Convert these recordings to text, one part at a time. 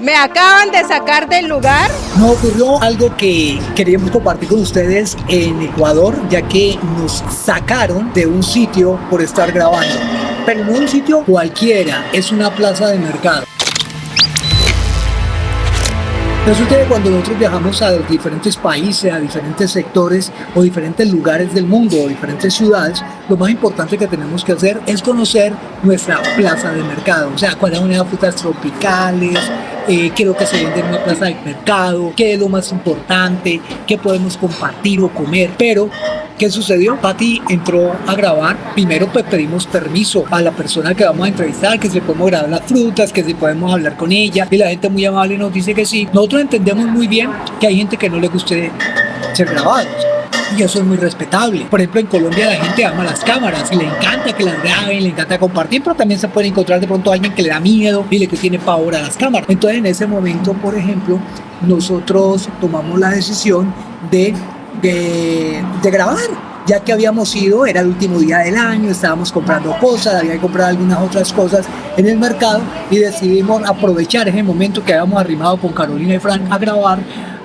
Me acaban de sacar del lugar. Nos ocurrió algo que queríamos compartir con ustedes en Ecuador, ya que nos sacaron de un sitio por estar grabando. Pero no un sitio cualquiera, es una plaza de mercado. Resulta que cuando nosotros viajamos a diferentes países, a diferentes sectores o diferentes lugares del mundo o diferentes ciudades, lo más importante que tenemos que hacer es conocer nuestra plaza de mercado. O sea, cuáles son las frutas tropicales, qué es lo que se vende en una plaza de mercado, qué es lo más importante, qué podemos compartir o comer. Pero ¿qué sucedió? Pati entró a grabar. Primero pues pedimos permiso a la persona que vamos a entrevistar, que si podemos grabar las frutas, que si podemos hablar con ella, y la gente muy amable nos dice que sí. Nosotros entendemos muy bien que hay gente que no le guste ser grabados y eso es muy respetable. Por ejemplo, en Colombia la gente ama las cámaras y le encanta que las graben, le encanta compartir, pero también se puede encontrar de pronto a alguien que le da miedo y que tiene pavor a las cámaras. Entonces en ese momento, por ejemplo, nosotros tomamos la decisión de grabar, ya que habíamos ido, era el último día del año, estábamos comprando cosas, había que comprar algunas otras cosas en el mercado y decidimos aprovechar ese momento que habíamos arrimado con Carolina y Frank a grabar,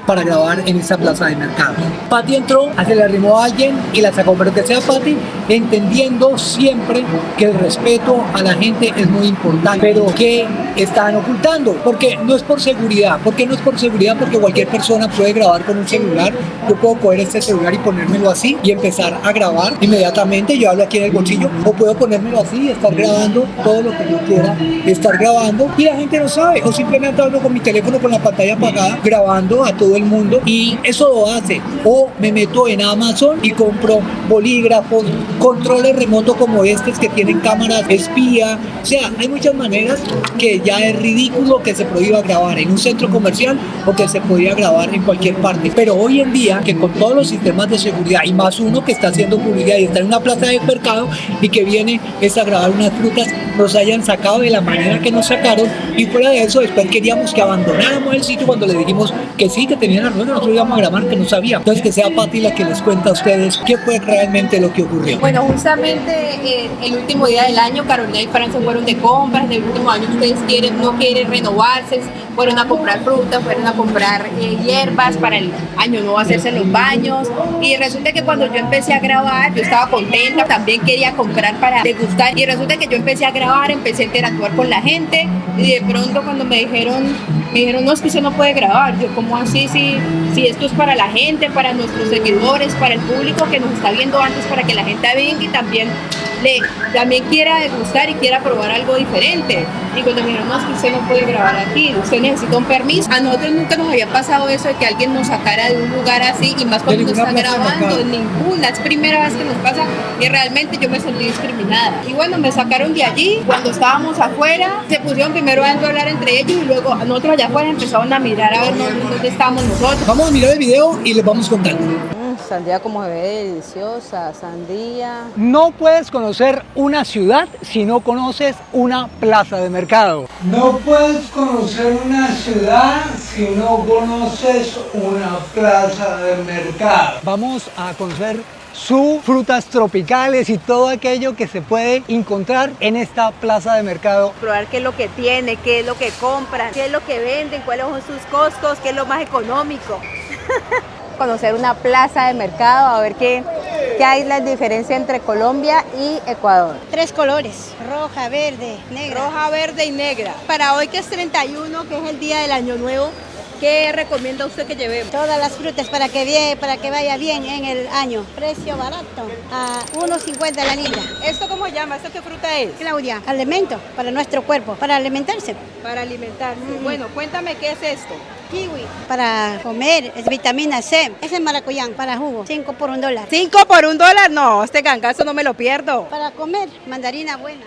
para grabar en esa plaza de mercado. Pati entró, se le arrimó a alguien y la sacó, pero que sea Pati, entendiendo siempre que el respeto a la gente es muy importante, pero que estaban ocultando, porque no es por seguridad. ¿Por qué no es por seguridad? Porque cualquier persona puede grabar con un celular. Yo puedo coger este celular y ponérmelo así y empezar a grabar inmediatamente, yo hablo aquí en el bolsillo, o puedo ponérmelo así y estar grabando todo lo que yo quiera estar grabando y la gente no sabe, o simplemente hablo con mi teléfono con la pantalla apagada grabando a todo el mundo, y eso lo hace. O me meto en Amazon y compro bolígrafos, controles remotos como estos que tienen cámaras espía. O sea, hay muchas maneras que ya es ridículo que se prohíba grabar en un centro comercial o que se podía grabar en cualquier parte. Pero hoy en día, que con todos los sistemas de seguridad y más uno que está haciendo publicidad y está en una plaza de mercado y que viene es a grabar unas frutas, nos hayan sacado de la manera que nos sacaron, y fuera de eso después queríamos que abandonáramos el sitio cuando le dijimos que sí, que tenían la rueda, nosotros íbamos a grabar, que no sabía. Entonces que sea Pati la que les cuenta a ustedes qué fue realmente lo que ocurrió. Bueno, justamente el último día del año, Carolina y Fran se fueron de compras. Del último año ustedes no quieren renovarse, fueron a comprar frutas, fueron a comprar hierbas para el año nuevo, hacerse los baños, y resulta que cuando yo empecé a grabar, yo estaba contenta, también quería comprar para degustar, y resulta que yo empecé a grabar, empecé a interactuar con la gente, y de pronto cuando me dijeron, no, es que usted no puede grabar. Yo, ¿cómo así? Si esto es para la gente, para nuestros seguidores, para el público que nos está viendo antes, para que la gente venga y también quiera degustar y quiera probar algo diferente. Y cuando me dijeron, no, es que usted no puede grabar aquí, usted necesita un permiso. A nosotros nunca nos había pasado eso de que alguien nos sacara de un lugar así, y más cuando nos está grabando, ninguna. Es primera vez que nos pasa y realmente yo me sentí discriminada. Y bueno, me sacaron de allí. Cuando estábamos afuera, se pusieron primero a hablar entre ellos y luego a nosotros allá afuera empezaron a mirar a ver dónde estábamos nosotros. Vamos a mirar el video y les vamos contando. Sandía como se ve deliciosa, sandía. No puedes conocer una ciudad si no conoces una plaza de mercado. No puedes conocer una ciudad si no conoces una plaza de mercado. Vamos a conocer sus frutas tropicales y todo aquello que se puede encontrar en esta plaza de mercado. Probar qué es lo que tiene, qué es lo que compran, qué es lo que venden, cuáles son sus costos, qué es lo más económico. Conocer una plaza de mercado, a ver qué hay la diferencia entre Colombia y Ecuador. 3 colores, roja, verde, negra. Roja, verde y negra. Para hoy que es 31, que es el día del año nuevo, ¿qué recomienda usted que llevemos? Todas las frutas para que vaya bien en el año. Precio barato, a 1.50 la libra. ¿Esto cómo se llama? ¿Esto qué fruta es? Claudia, alimento para nuestro cuerpo, para alimentarse. Para alimentarse. Bueno, cuéntame qué es esto. Kiwi, para comer, es vitamina C. Ese es maracuyán, para jugo, 5 por $1. ¿5 por $1? No, este gangazo no me lo pierdo. Para comer, mandarina buena,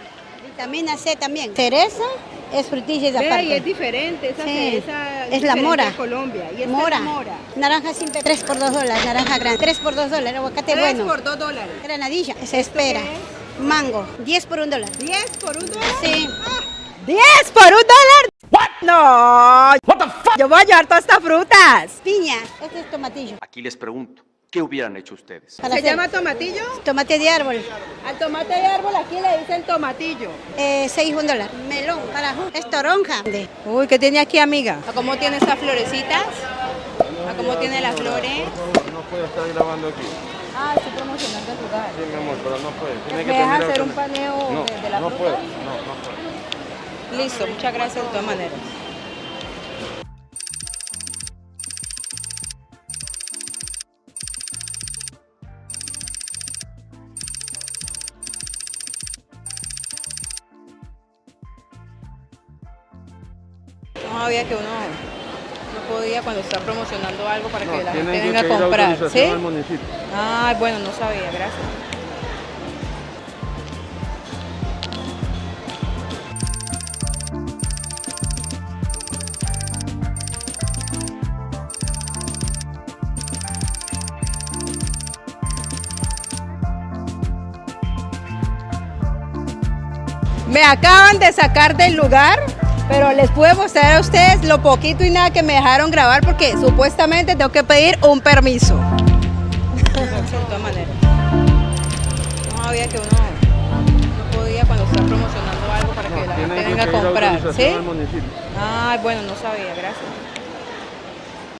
vitamina C también. Cereza es frutilla aparte. Y es diferente, esa sí, cereza es la mora. de Colombia. ¿Y mora. Es mora? Naranja simple, 3 por $2, naranja grande, 3 por $2, aguacate 3 bueno. 3 por $2. Granadilla, se espera. Mango, 10 por $1. ¿10 por $1? Sí. ¿10 por $1? ¿What? No. What the fuck? Yo voy a llevar todas estas frutas. Piña, este es tomatillo. Aquí les pregunto, ¿qué hubieran hecho ustedes? Para ¿Se hacer llama tomatillo? tomate de árbol, Al tomate de árbol aquí le dicen tomatillo. $6. Melón, para jugo, es toronja. Uy, ¿qué tiene aquí, amiga? ¿A cómo tiene estas florecitas? ¿A cómo tiene las flores? No puedo estar grabando aquí. Ah, estoy promocionando el lugar. Sí, mi amor, pero no puede. Tiene ¿Me que dejas terminar hacer con- un paneo No, de la no fruta? puedo. No puedo. Listo, muchas gracias de todas maneras. No sabía que uno no podía cuando está promocionando algo para que la gente Tienen que venga a pedir comprar, ¿sí? autorización al municipio. Ah, bueno, no sabía, gracias. Me acaban de sacar del lugar, pero les puedo mostrar a ustedes lo poquito y nada que me dejaron grabar porque supuestamente tengo que pedir un permiso. De todas maneras. No sabía que uno no podía cuando está promocionando algo para que la gente Tienen que venga a pedir comprar, autorización ¿sí? al municipio. Ah, bueno, no sabía, gracias.